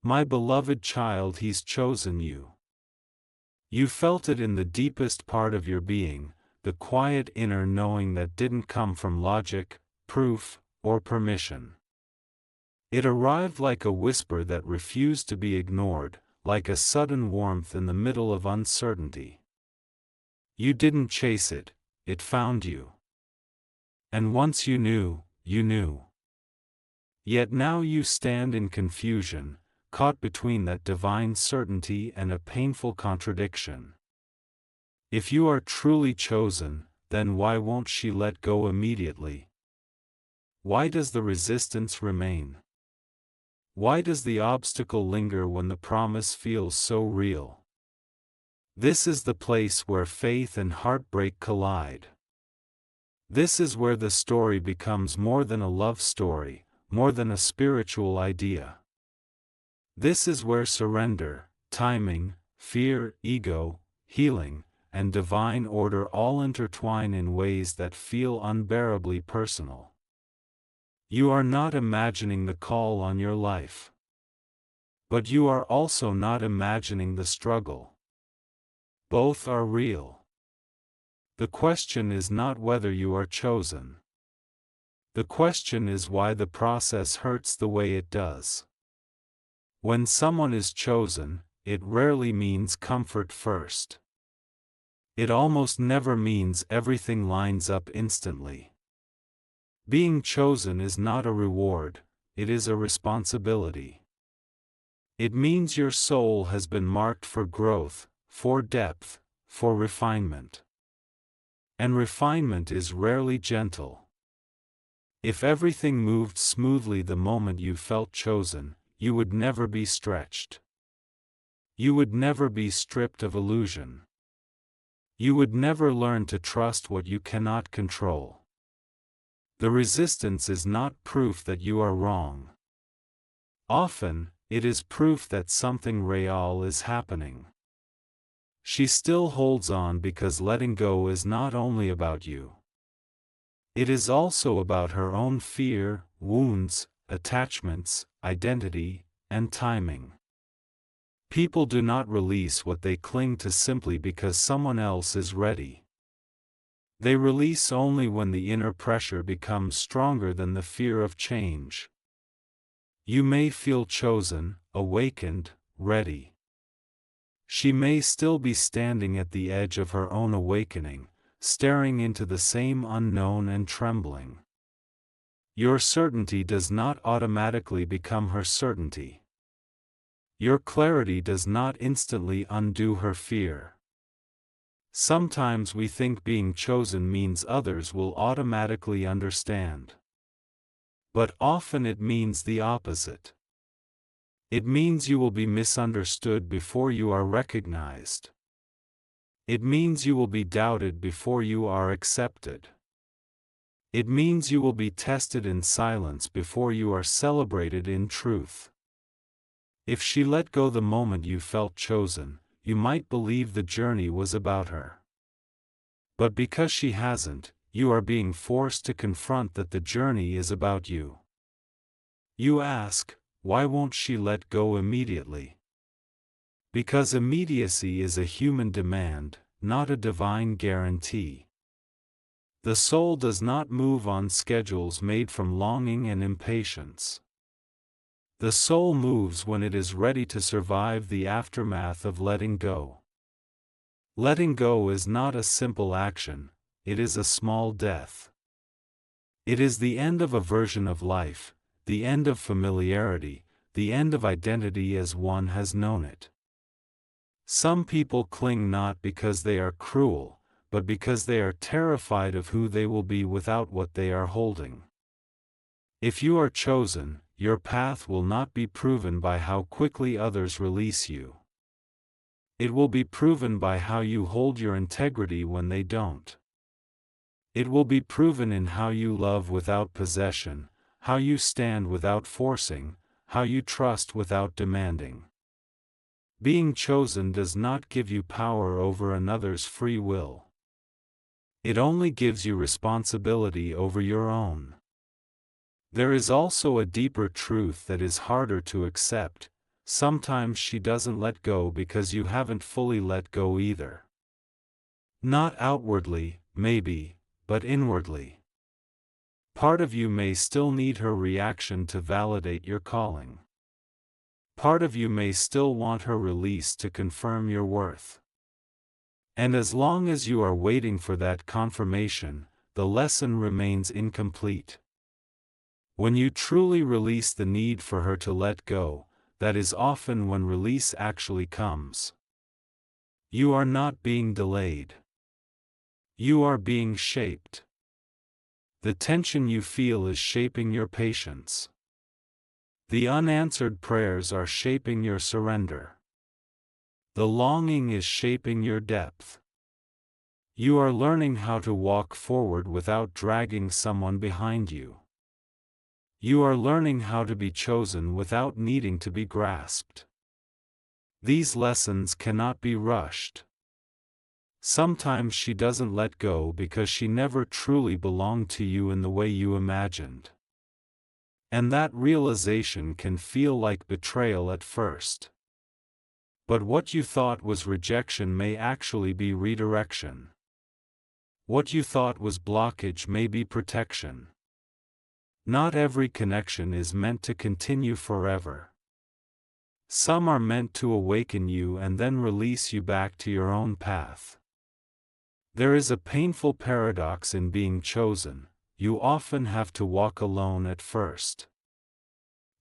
My beloved child, He's chosen you. You felt it in the deepest part of your being, the quiet inner knowing that didn't come from logic, proof, or permission. It arrived like a whisper that refused to be ignored, like a sudden warmth in the middle of uncertainty. You didn't chase it, it found you. And once you knew, you knew. Yet now you stand in confusion, caught between that divine certainty and a painful contradiction. If you are truly chosen, then why won't she let go immediately? Why does the resistance remain? Why does the obstacle linger when the promise feels so real? This is the place where faith and heartbreak collide. This is where the story becomes more than a love story, more than a spiritual idea. This is where surrender, timing, fear, ego, healing, and divine order all intertwine in ways that feel unbearably personal. You are not imagining the call on your life. But you are also not imagining the struggle. Both are real. The question is not whether you are chosen. The question is why the process hurts the way it does. When someone is chosen, it rarely means comfort first. It almost never means everything lines up instantly. Being chosen is not a reward, it is a responsibility. It means your soul has been marked for growth, for depth, for refinement. And refinement is rarely gentle. If everything moved smoothly the moment you felt chosen, you would never be stretched. You would never be stripped of illusion. You would never learn to trust what you cannot control. The resistance is not proof that you are wrong. Often, it is proof that something real is happening. She still holds on because letting go is not only about you. It is also about her own fear, wounds, attachments, identity, and timing. People do not release what they cling to simply because someone else is ready. They release only when the inner pressure becomes stronger than the fear of change. You may feel chosen, awakened, ready. She may still be standing at the edge of her own awakening, staring into the same unknown and trembling. Your certainty does not automatically become her certainty. Your clarity does not instantly undo her fear. Sometimes we think being chosen means others will automatically understand. But often it means the opposite. It means you will be misunderstood before you are recognized. It means you will be doubted before you are accepted. It means you will be tested in silence before you are celebrated in truth. If she let go the moment you felt chosen, you might believe the journey was about her. But because she hasn't, you are being forced to confront that the journey is about you. You ask, why won't she let go immediately? Because immediacy is a human demand, not a divine guarantee. The soul does not move on schedules made from longing and impatience. The soul moves when it is ready to survive the aftermath of letting go. Letting go is not a simple action, it is a small death. It is the end of a version of life, the end of familiarity, the end of identity as one has known it. Some people cling not because they are cruel, but because they are terrified of who they will be without what they are holding. If you are chosen, your path will not be proven by how quickly others release you. It will be proven by how you hold your integrity when they don't. It will be proven in how you love without possession, how you stand without forcing, how you trust without demanding. Being chosen does not give you power over another's free will. It only gives you responsibility over your own. There is also a deeper truth that is harder to accept. sometimes she doesn't let go because you haven't fully let go either. Not outwardly, maybe, but inwardly. Part of you may still need her reaction to validate your calling. Part of you may still want her release to confirm your worth. And as long as you are waiting for that confirmation, the lesson remains incomplete. When you truly release the need for her to let go, that is often when release actually comes. You are not being delayed. You are being shaped. The tension you feel is shaping your patience. The unanswered prayers are shaping your surrender. The longing is shaping your depth. You are learning how to walk forward without dragging someone behind you. You are learning how to be chosen without needing to be grasped. These lessons cannot be rushed. Sometimes she doesn't let go because she never truly belonged to you in the way you imagined. And that realization can feel like betrayal at first. But what you thought was rejection may actually be redirection. What you thought was blockage may be protection. Not every connection is meant to continue forever. Some are meant to awaken you and then release you back to your own path. There is a painful paradox in being chosen. You often have to walk alone at first.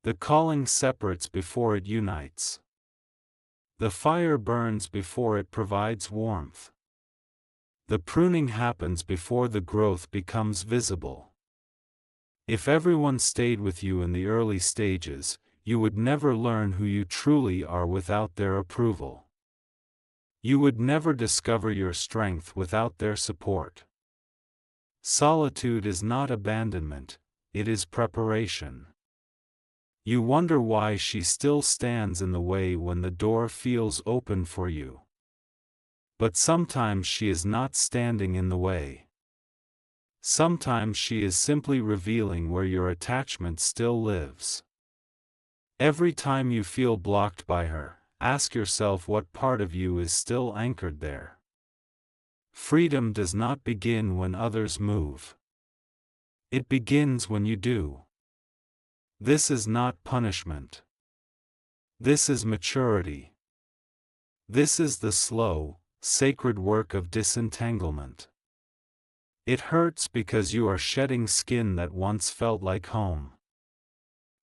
The calling separates before it unites. The fire burns before it provides warmth. The pruning happens before the growth becomes visible. If everyone stayed with you in the early stages, you would never learn who you truly are without their approval. You would never discover your strength without their support. Solitude is not abandonment, it is preparation. You wonder why she still stands in the way when the door feels open for you. But sometimes she is not standing in the way. Sometimes she is simply revealing where your attachment still lives. Every time you feel blocked by her, ask yourself what part of you is still anchored there. Freedom does not begin when others move. It begins when you do. This is not punishment. This is maturity. This is the slow, sacred work of disentanglement. It hurts because you are shedding skin that once felt like home.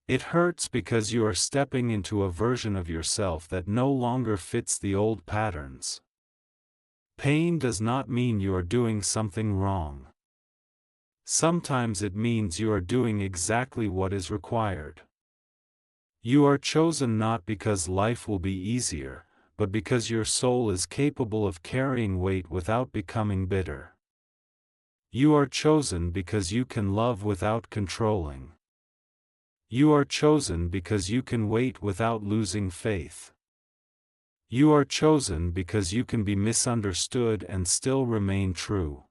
It hurts because you are stepping into a version of yourself that no longer fits the old patterns. Pain does not mean you are doing something wrong. Sometimes it means you are doing exactly what is required. You are chosen not because life will be easier, but because your soul is capable of carrying weight without becoming bitter. You are chosen because you can love without controlling. You are chosen because you can wait without losing faith. You are chosen because you can be misunderstood and still remain true.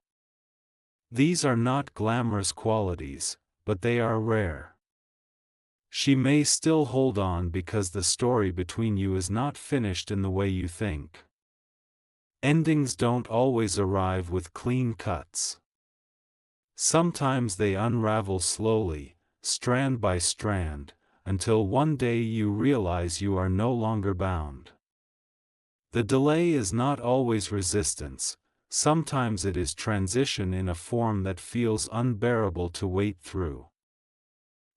These are not glamorous qualities, but they are rare. She may still hold on because the story between you is not finished in the way you think. Endings don't always arrive with clean cuts. Sometimes they unravel slowly, strand by strand, until one day you realize you are no longer bound. The delay is not always resistance, sometimes it is transition in a form that feels unbearable to wait through.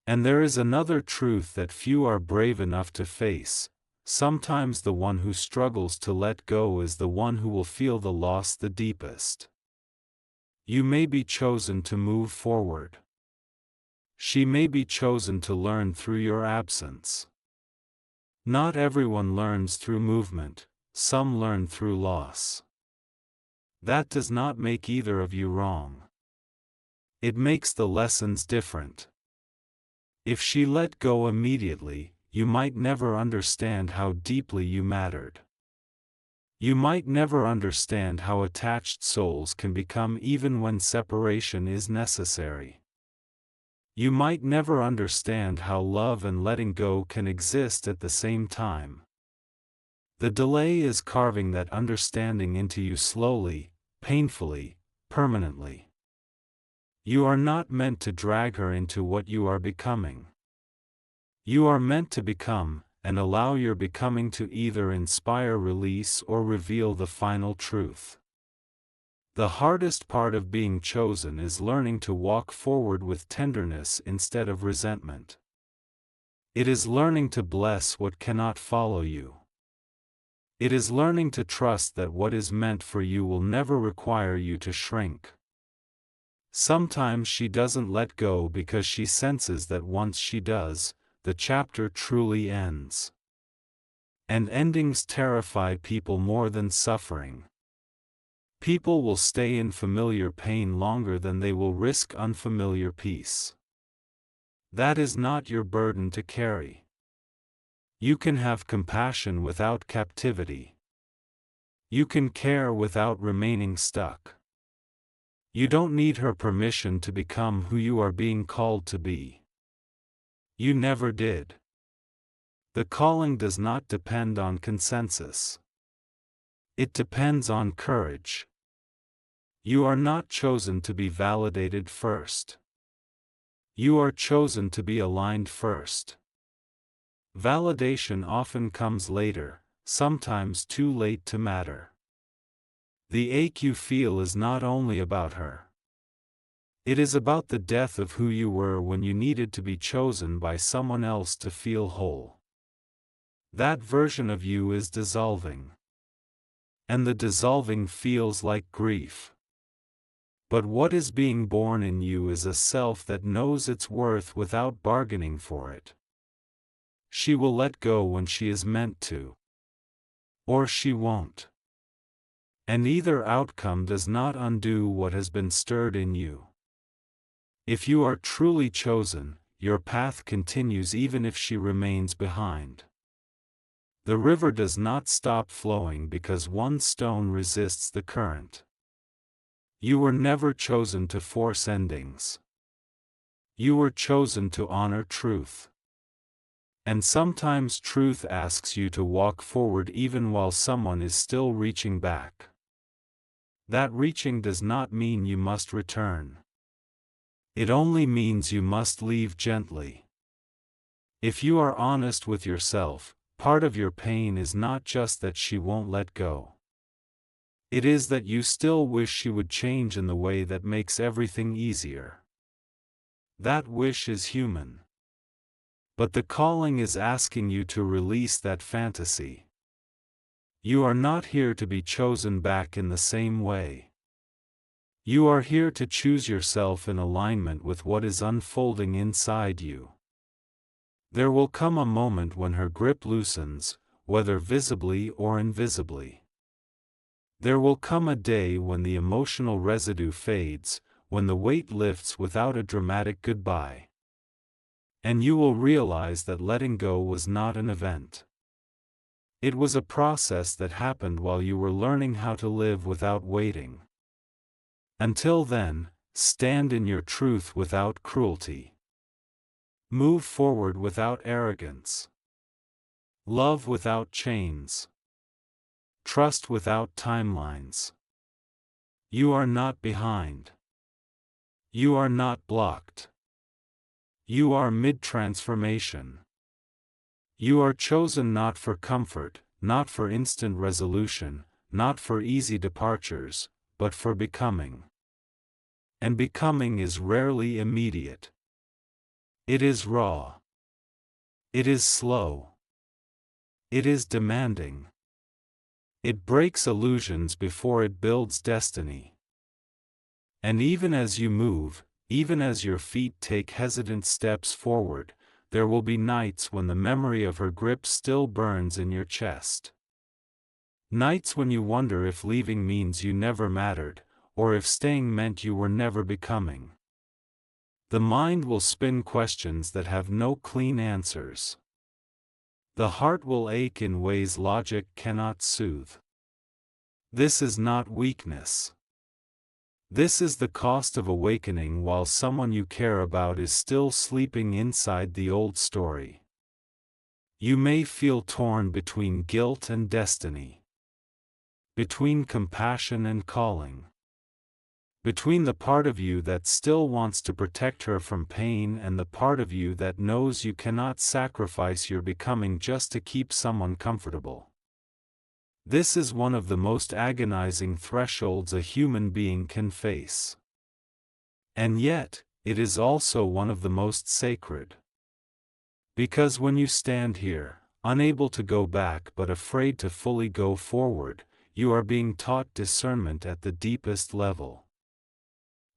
And there is another truth that few are brave enough to face: sometimes the one who struggles to let go is the one who will feel the loss the deepest. You may be chosen to move forward. She may be chosen to learn through your absence. Not everyone learns through movement, some learn through loss. That does not make either of you wrong. It makes the lessons different. If she let go immediately, you might never understand how deeply you mattered. You might never understand how attached souls can become even when separation is necessary. You might never understand how love and letting go can exist at the same time. The delay is carving that understanding into you slowly, painfully, permanently. You are not meant to drag her into what you are becoming. You are meant to become, and allow your becoming to either inspire release or reveal the final truth. The hardest part of being chosen is learning to walk forward with tenderness instead of resentment. It is learning to bless what cannot follow you. It is learning to trust that what is meant for you will never require you to shrink. Sometimes she doesn't let go because she senses that once she does, the chapter truly ends. And endings terrify people more than suffering. People will stay in familiar pain longer than they will risk unfamiliar peace. That is not your burden to carry. You can have compassion without captivity. You can care without remaining stuck. You don't need her permission to become who you are being called to be. You never did. The calling does not depend on consensus. It depends on courage. You are not chosen to be validated first. You are chosen to be aligned first. Validation often comes later, sometimes too late to matter. The ache you feel is not only about her. It is about the death of who you were when you needed to be chosen by someone else to feel whole. That version of you is dissolving. And the dissolving feels like grief. But what is being born in you is a self that knows its worth without bargaining for it. She will let go when she is meant to. Or she won't. And either outcome does not undo what has been stirred in you. If you are truly chosen, your path continues even if she remains behind. The river does not stop flowing because one stone resists the current. You were never chosen to force endings. You were chosen to honor truth. And sometimes truth asks you to walk forward even while someone is still reaching back. That reaching does not mean you must return. It only means you must leave gently. If you are honest with yourself, part of your pain is not just that she won't let go. It is that you still wish she would change in the way that makes everything easier. That wish is human. But the calling is asking you to release that fantasy. You are not here to be chosen back in the same way. You are here to choose yourself in alignment with what is unfolding inside you. There will come a moment when her grip loosens, whether visibly or invisibly. There will come a day when the emotional residue fades, when the weight lifts without a dramatic goodbye. And you will realize that letting go was not an event. It was a process that happened while you were learning how to live without waiting. Until then, stand in your truth without cruelty. Move forward without arrogance. Love without chains. Trust without timelines. You are not behind. You are not blocked. You are mid-transformation. You are chosen not for comfort, not for instant resolution, not for easy departures, but for becoming. And becoming is rarely immediate. It is raw. It is slow. It is demanding. It breaks illusions before it builds destiny. And even as you move, even as your feet take hesitant steps forward, there will be nights when the memory of her grip still burns in your chest. Nights when you wonder if leaving means you never mattered, or if staying meant you were never becoming. The mind will spin questions that have no clean answers. The heart will ache in ways logic cannot soothe. This is not weakness. This is the cost of awakening while someone you care about is still sleeping inside the old story. You may feel torn between guilt and destiny, between compassion and calling, between the part of you that still wants to protect her from pain and the part of you that knows you cannot sacrifice your becoming just to keep someone comfortable. This is one of the most agonizing thresholds a human being can face. And yet, it is also one of the most sacred. Because when you stand here, unable to go back but afraid to fully go forward, you are being taught discernment at the deepest level.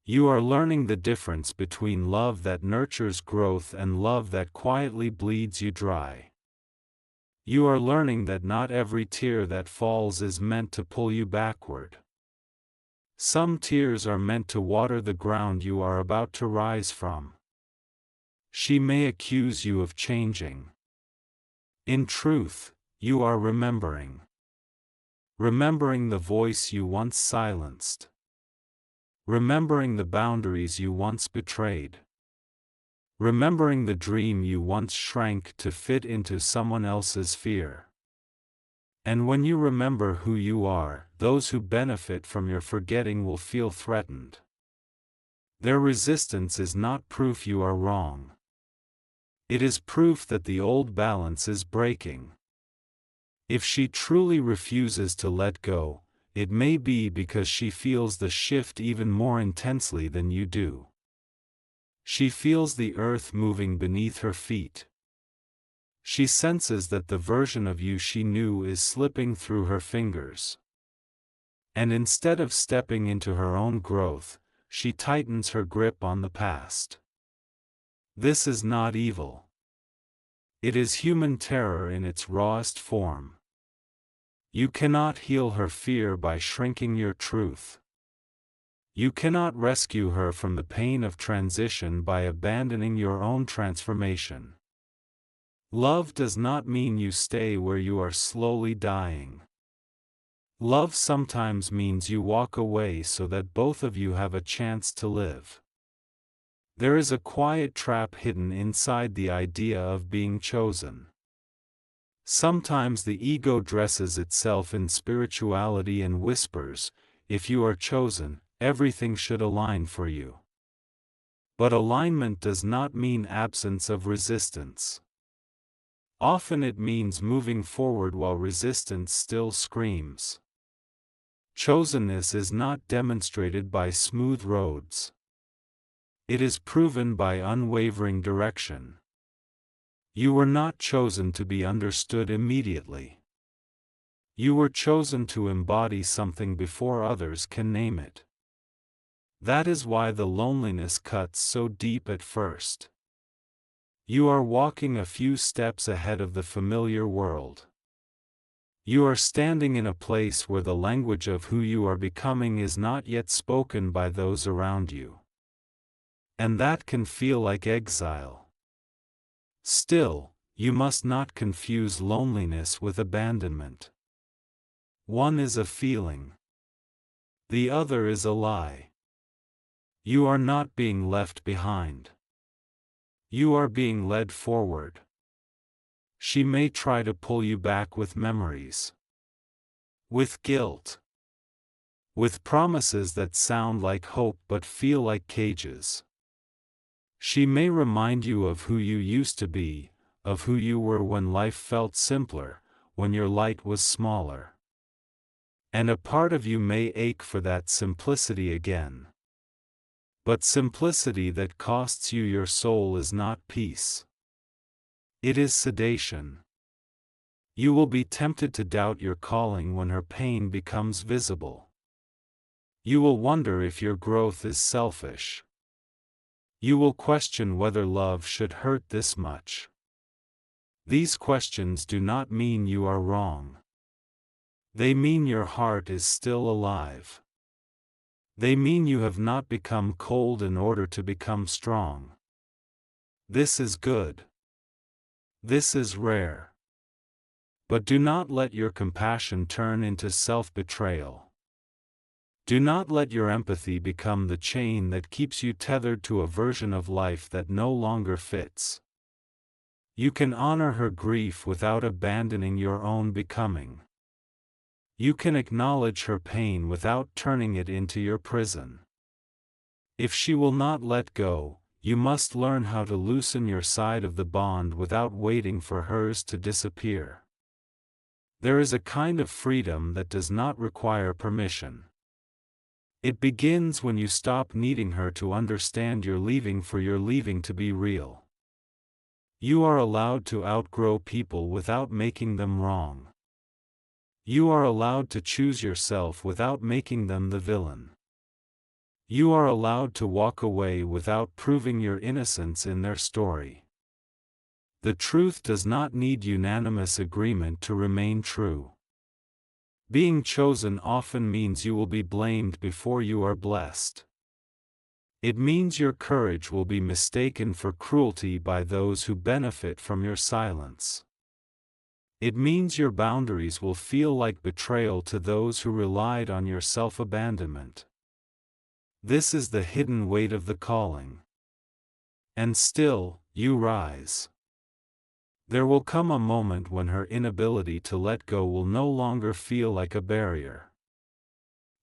You are learning the difference between love that nurtures growth and love that quietly bleeds you dry. You are learning that not every tear that falls is meant to pull you backward. Some tears are meant to water the ground you are about to rise from. She may accuse you of changing. In truth, you are remembering. Remembering the voice you once silenced. Remembering the boundaries you once betrayed. Remembering the dream you once shrank to fit into someone else's fear. And when you remember who you are, those who benefit from your forgetting will feel threatened. Their resistance is not proof you are wrong. It is proof that the old balance is breaking. If she truly refuses to let go, it may be because she feels the shift even more intensely than you do. She feels the earth moving beneath her feet. She senses that the version of you she knew is slipping through her fingers. And instead of stepping into her own growth, she tightens her grip on the past. This is not evil. It is human terror in its rawest form. You cannot heal her fear by shrinking your truth. You cannot rescue her from the pain of transition by abandoning your own transformation. Love does not mean you stay where you are slowly dying. Love sometimes means you walk away so that both of you have a chance to live. There is a quiet trap hidden inside the idea of being chosen. Sometimes the ego dresses itself in spirituality and whispers, "If you are chosen, everything should align for you." But alignment does not mean absence of resistance. Often it means moving forward while resistance still screams. Chosenness is not demonstrated by smooth roads. It is proven by unwavering direction. You were not chosen to be understood immediately. You were chosen to embody something before others can name it. That is why the loneliness cuts so deep at first. You are walking a few steps ahead of the familiar world. You are standing in a place where the language of who you are becoming is not yet spoken by those around you. And that can feel like exile. Still, you must not confuse loneliness with abandonment. One is a feeling. The other is a lie. You are not being left behind. You are being led forward. She may try to pull you back with memories, with guilt, with promises that sound like hope but feel like cages. She may remind you of who you used to be, of who you were when life felt simpler, when your light was smaller. And a part of you may ache for that simplicity again. But simplicity that costs you your soul is not peace. It is sedation. You will be tempted to doubt your calling when her pain becomes visible. You will wonder if your growth is selfish. You will question whether love should hurt this much. These questions do not mean you are wrong. They mean your heart is still alive. They mean you have not become cold in order to become strong. This is good. This is rare. But do not let your compassion turn into self-betrayal. Do not let your empathy become the chain that keeps you tethered to a version of life that no longer fits. You can honor her grief without abandoning your own becoming. You can acknowledge her pain without turning it into your prison. If she will not let go, you must learn how to loosen your side of the bond without waiting for hers to disappear. There is a kind of freedom that does not require permission. It begins when you stop needing her to understand you're leaving for your leaving to be real. You are allowed to outgrow people without making them wrong. You are allowed to choose yourself without making them the villain. You are allowed to walk away without proving your innocence in their story. The truth does not need unanimous agreement to remain true. Being chosen often means you will be blamed before you are blessed. It means your courage will be mistaken for cruelty by those who benefit from your silence. It means your boundaries will feel like betrayal to those who relied on your self-abandonment. This is the hidden weight of the calling. And still, you rise. There will come a moment when her inability to let go will no longer feel like a barrier.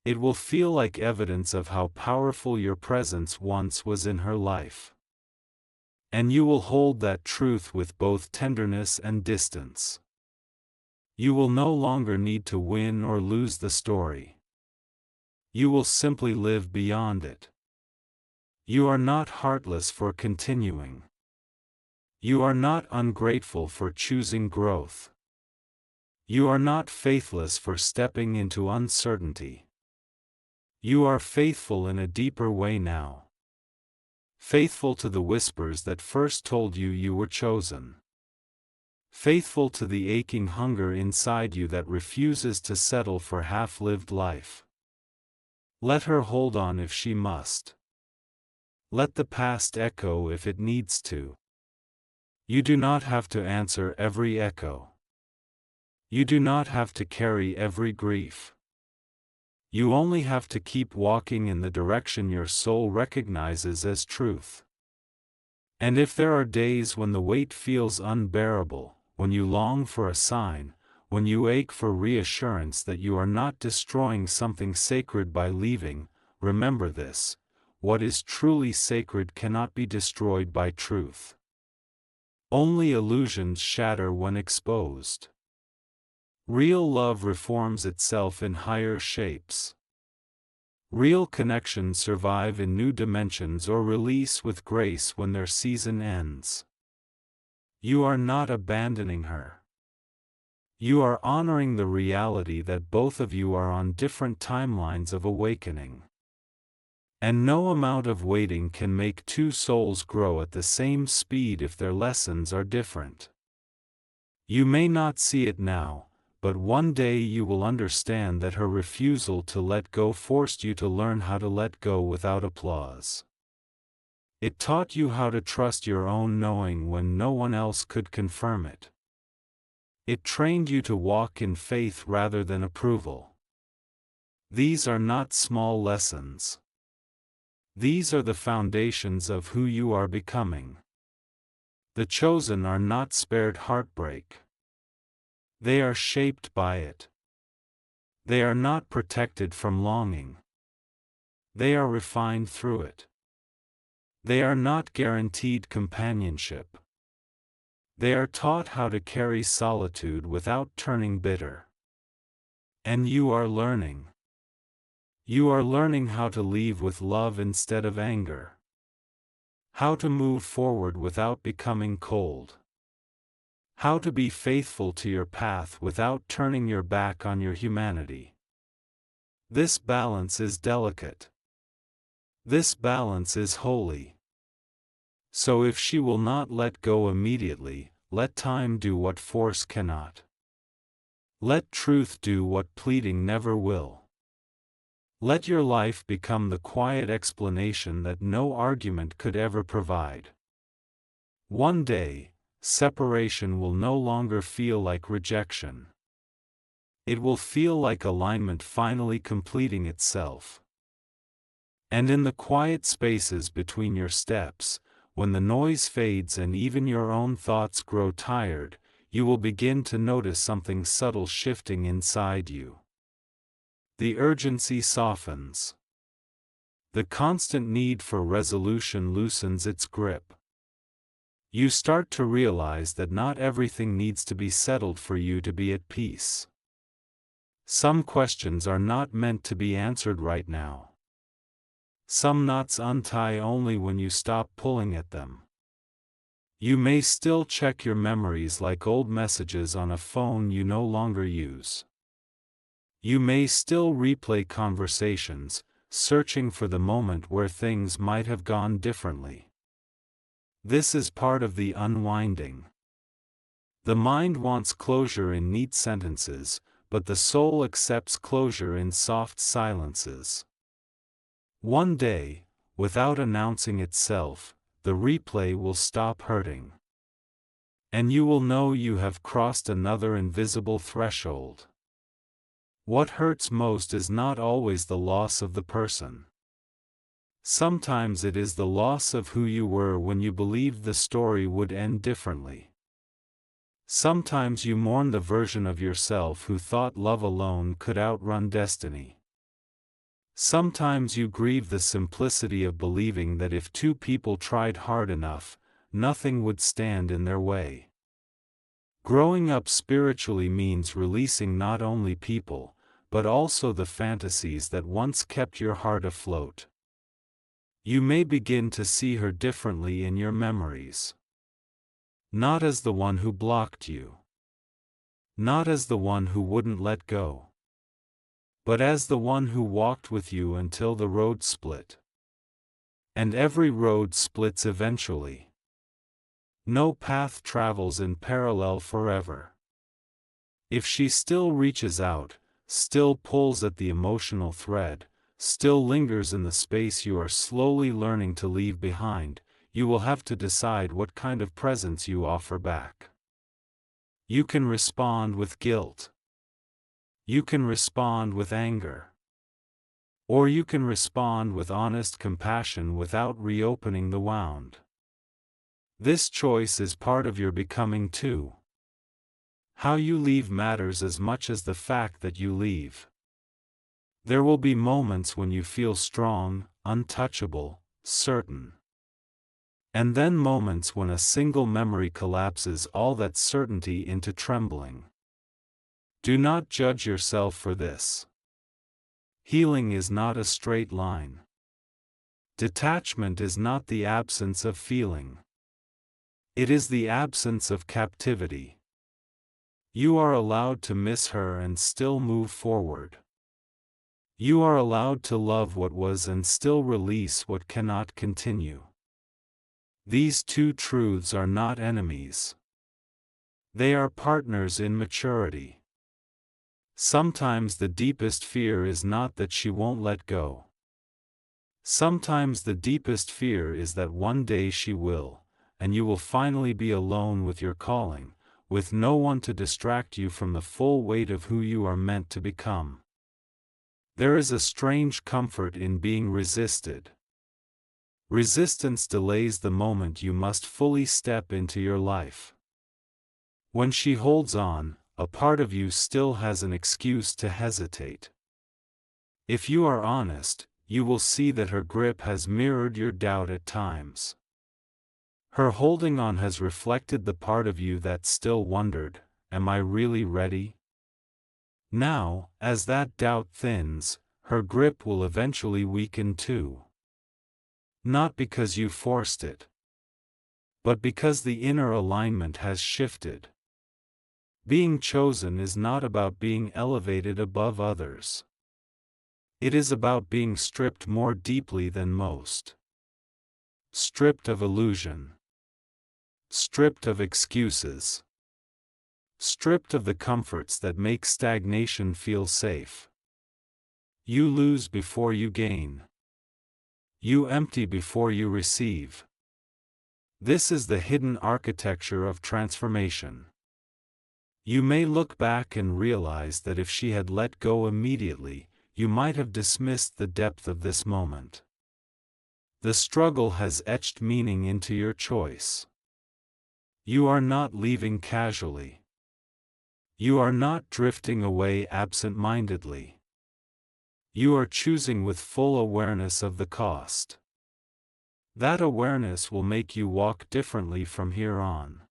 It will feel like evidence of how powerful your presence once was in her life. And you will hold that truth with both tenderness and distance. You will no longer need to win or lose the story. You will simply live beyond it. You are not heartless for continuing. You are not ungrateful for choosing growth. You are not faithless for stepping into uncertainty. You are faithful in a deeper way now. Faithful to the whispers that first told you you were chosen. Faithful to the aching hunger inside you that refuses to settle for half-lived life. Let her hold on if she must. Let the past echo if it needs to. You do not have to answer every echo. You do not have to carry every grief. You only have to keep walking in the direction your soul recognizes as truth. And if there are days when the weight feels unbearable, when you long for a sign, when you ache for reassurance that you are not destroying something sacred by leaving, remember this: what is truly sacred cannot be destroyed by truth. Only illusions shatter when exposed. Real love reforms itself in higher shapes. Real connections survive in new dimensions or release with grace when their season ends. You are not abandoning her. You are honoring the reality that both of you are on different timelines of awakening. And no amount of waiting can make two souls grow at the same speed if their lessons are different. You may not see it now, but one day you will understand that her refusal to let go forced you to learn how to let go without applause. It taught you how to trust your own knowing when no one else could confirm it. It trained you to walk in faith rather than approval. These are not small lessons. These are the foundations of who you are becoming. The chosen are not spared heartbreak. They are shaped by it. They are not protected from longing. They are refined through it. They are not guaranteed companionship. They are taught how to carry solitude without turning bitter. And you are learning. You are learning how to leave with love instead of anger. How to move forward without becoming cold. How to be faithful to your path without turning your back on your humanity. This balance is delicate. This balance is holy. So if she will not let go immediately, let time do what force cannot. Let truth do what pleading never will. Let your life become the quiet explanation that no argument could ever provide. One day, separation will no longer feel like rejection. it will feel like alignment finally completing itself. And in the quiet spaces between your steps, when the noise fades and even your own thoughts grow tired, you will begin to notice something subtle shifting inside you. The urgency softens. The constant need for resolution loosens its grip. You start to realize that not everything needs to be settled for you to be at peace. Some questions are not meant to be answered right now. Some knots untie only when you stop pulling at them. You may still check your memories like old messages on a phone you no longer use. You may still replay conversations, searching for the moment where things might have gone differently. This is part of the unwinding. The mind wants closure in neat sentences, but the soul accepts closure in soft silences. One day, without announcing itself, the replay will stop hurting. And you will know you have crossed another invisible threshold. What hurts most is not always the loss of the person. Sometimes it is the loss of who you were when you believed the story would end differently. Sometimes you mourn the version of yourself who thought love alone could outrun destiny. Sometimes you grieve the simplicity of believing that if two people tried hard enough, nothing would stand in their way. Growing up spiritually means releasing not only people, but also the fantasies that once kept your heart afloat. You may begin to see her differently in your memories. Not as the one who blocked you. Not as the one who wouldn't let go. But as the one who walked with you until the road split. And every road splits eventually. No path travels in parallel forever. If she still reaches out, still pulls at the emotional thread, still lingers in the space you are slowly learning to leave behind, you will have to decide what kind of presence you offer back. You can respond with guilt. You can respond with anger. Or you can respond with honest compassion without reopening the wound. This choice is part of your becoming too. How you leave matters as much as the fact that you leave. There will be moments when you feel strong, untouchable, certain. And then moments when a single memory collapses all that certainty into trembling. Do not judge yourself for this. Healing is not a straight line. Detachment is not the absence of feeling. It is the absence of captivity. You are allowed to miss her and still move forward. You are allowed to love what was and still release what cannot continue. These two truths are not enemies. They are partners in maturity. Sometimes the deepest fear is not that she won't let go. Sometimes the deepest fear is that one day she will, and you will finally be alone with your calling, with no one to distract you from the full weight of who you are meant to become. There is a strange comfort in being resisted. Resistance delays the moment you must fully step into your life. When she holds on, a part of you still has an excuse to hesitate. If you are honest, you will see that her grip has mirrored your doubt at times. Her holding on has reflected the part of you that still wondered, am I really ready? Now, as that doubt thins, her grip will eventually weaken too. Not because you forced it, but because the inner alignment has shifted. Being chosen is not about being elevated above others. It is about being stripped more deeply than most. Stripped of illusion. Stripped of excuses. Stripped of the comforts that make stagnation feel safe. You lose before you gain. You empty before you receive. This is the hidden architecture of transformation. You may look back and realize that if she had let go immediately, you might have dismissed the depth of this moment. The struggle has etched meaning into your choice. You are not leaving casually. You are not drifting away absent-mindedly. You are choosing with full awareness of the cost. That awareness will make you walk differently from here on.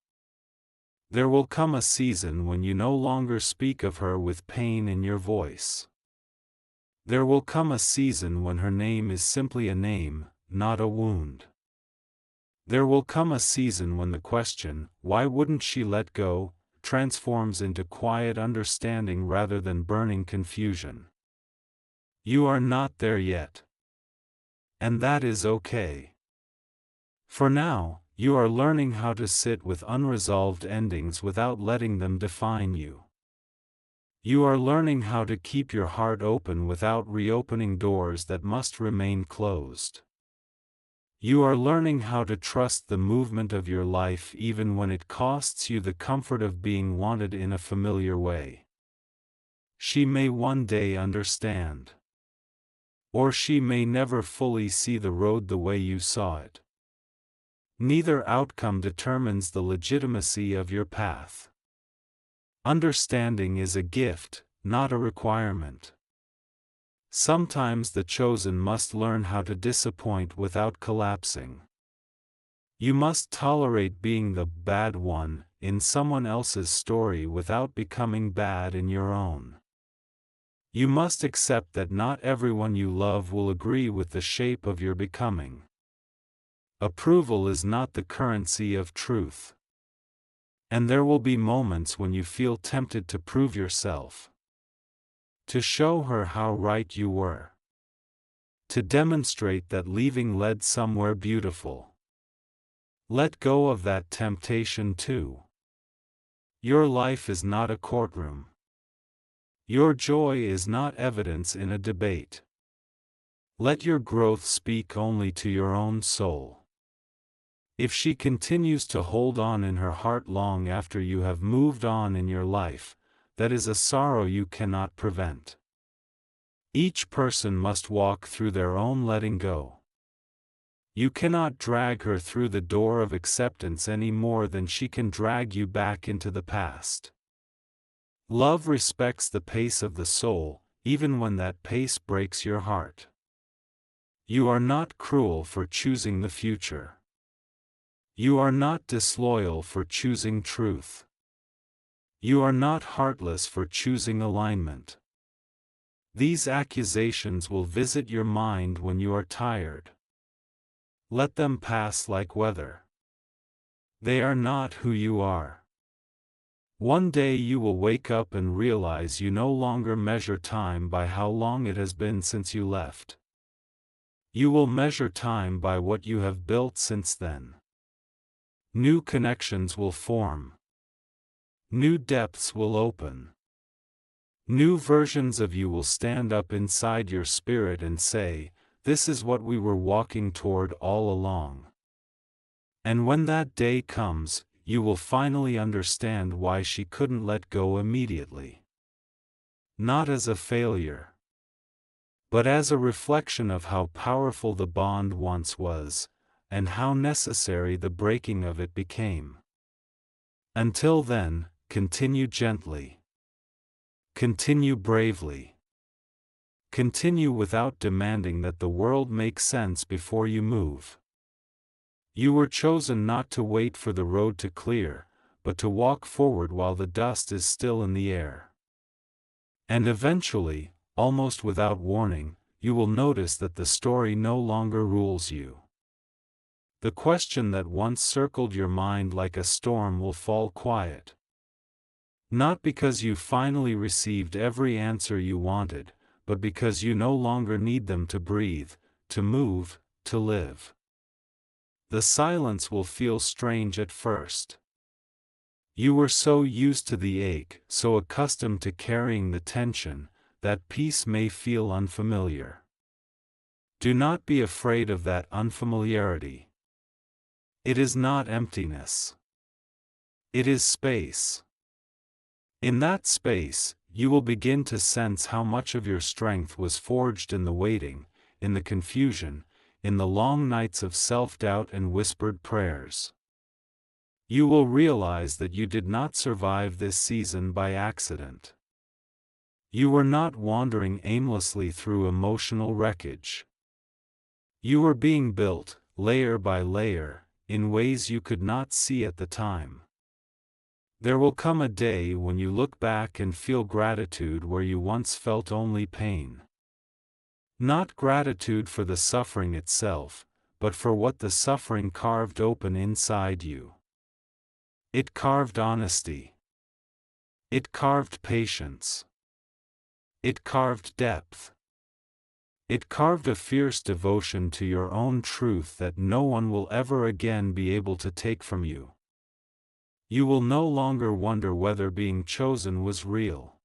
There will come a season when you no longer speak of her with pain in your voice. There will come a season when her name is simply a name, not a wound. There will come a season when the question, "Why wouldn't she let go?" transforms into quiet understanding rather than burning confusion. You are not there yet. And that is okay. For now, you are learning how to sit with unresolved endings without letting them define you. You are learning how to keep your heart open without reopening doors that must remain closed. You are learning how to trust the movement of your life even when it costs you the comfort of being wanted in a familiar way. She may one day understand. Or she may never fully see the road the way you saw it. Neither outcome determines the legitimacy of your path. Understanding is a gift, not a requirement. Sometimes the chosen must learn how to disappoint without collapsing. You must tolerate being the bad one in someone else's story without becoming bad in your own. You must accept that not everyone you love will agree with the shape of your becoming. Approval is not the currency of truth. And there will be moments when you feel tempted to prove yourself. To show her how right you were. To demonstrate that leaving led somewhere beautiful. Let go of that temptation too. Your life is not a courtroom. Your joy is not evidence in a debate. Let your growth speak only to your own soul. If she continues to hold on in her heart long after you have moved on in your life, that is a sorrow you cannot prevent. Each person must walk through their own letting go. You cannot drag her through the door of acceptance any more than she can drag you back into the past. Love respects the pace of the soul, even when that pace breaks your heart. You are not cruel for choosing the future. You are not disloyal for choosing truth. You are not heartless for choosing alignment. These accusations will visit your mind when you are tired. Let them pass like weather. They are not who you are. One day you will wake up and realize you no longer measure time by how long it has been since you left. You will measure time by what you have built since then. New connections will form. New depths will open. New versions of you will stand up inside your spirit and say, "This is what we were walking toward all along." And when that day comes, you will finally understand why she couldn't let go immediately. Not as a failure, but as a reflection of how powerful the bond once was, and how necessary the breaking of it became. Until then, continue gently. Continue bravely. Continue without demanding that the world make sense before you move. You were chosen not to wait for the road to clear, but to walk forward while the dust is still in the air. And eventually, almost without warning, you will notice that the story no longer rules you. The question that once circled your mind like a storm will fall quiet. Not because you finally received every answer you wanted, but because you no longer need them to breathe, to move, to live. The silence will feel strange at first. You were so used to the ache, so accustomed to carrying the tension, that peace may feel unfamiliar. Do not be afraid of that unfamiliarity. It is not emptiness. It is space. In that space, you will begin to sense how much of your strength was forged in the waiting, in the confusion, in the long nights of self-doubt and whispered prayers. You will realize that you did not survive this season by accident. You were not wandering aimlessly through emotional wreckage. You were being built, layer by layer, in ways you could not see at the time. There will come a day when you look back and feel gratitude where you once felt only pain. Not gratitude for the suffering itself, but for what the suffering carved open inside you. It carved honesty. It carved patience. It carved depth. It carved a fierce devotion to your own truth that no one will ever again be able to take from you. You will no longer wonder whether being chosen was real.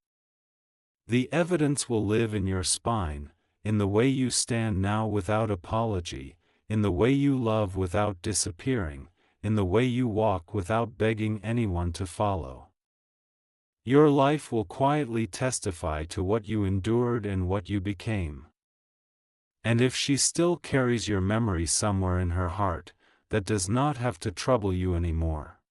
The evidence will live in your spine, in the way you stand now without apology, in the way you love without disappearing, in the way you walk without begging anyone to follow. Your life will quietly testify to what you endured and what you became. And if she still carries your memory somewhere in her heart, that does not have to trouble you anymore.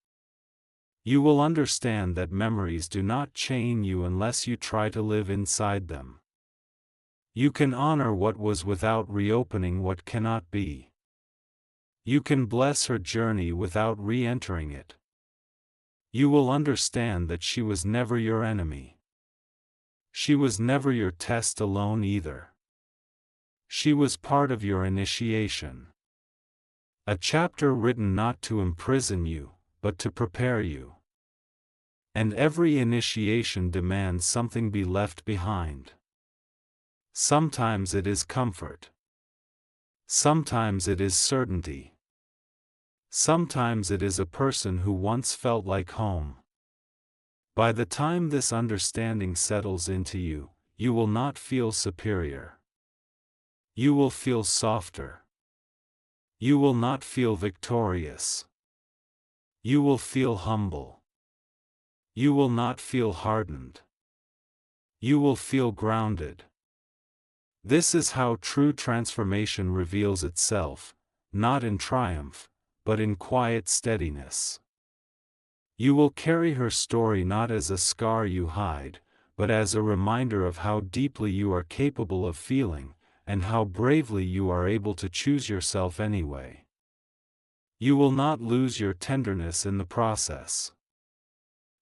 You will understand that memories do not chain you unless you try to live inside them. You can honor what was without reopening what cannot be. You can bless her journey without re-entering it. You will understand that she was never your enemy. She was never your test alone either. She was part of your initiation. A chapter written not to imprison you, but to prepare you. And every initiation demands something be left behind. Sometimes it is comfort. Sometimes it is certainty. Sometimes it is a person who once felt like home. By the time this understanding settles into you, you will not feel superior. You will feel softer. You will not feel victorious. You will feel humble. You will not feel hardened. You will feel grounded. This is how true transformation reveals itself, not in triumph, but in quiet steadiness. You will carry her story not as a scar you hide, but as a reminder of how deeply you are capable of feeling, and how bravely you are able to choose yourself anyway. You will not lose your tenderness in the process.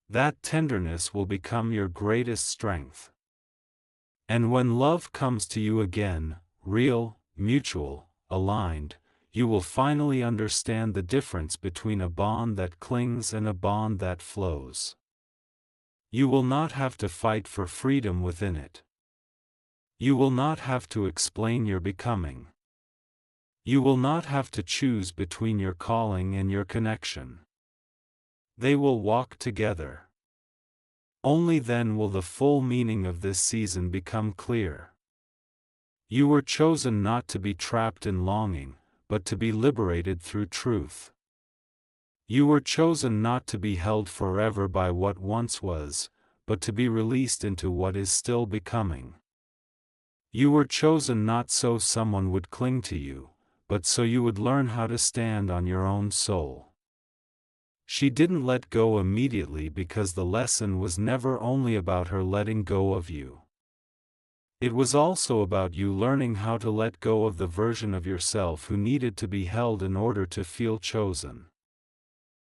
That tenderness will become your greatest strength. And when love comes to you again, real, mutual, aligned, you will finally understand the difference between a bond that clings and a bond that flows. You will not have to fight for freedom within it. You will not have to explain your becoming. You will not have to choose between your calling and your connection. They will walk together. Only then will the full meaning of this season become clear. You were chosen not to be trapped in longing, but to be liberated through truth. You were chosen not to be held forever by what once was, but to be released into what is still becoming. You were chosen not so someone would cling to you, but so you would learn how to stand on your own soul. She didn't let go immediately because the lesson was never only about her letting go of you. It was also about you learning how to let go of the version of yourself who needed to be held in order to feel chosen.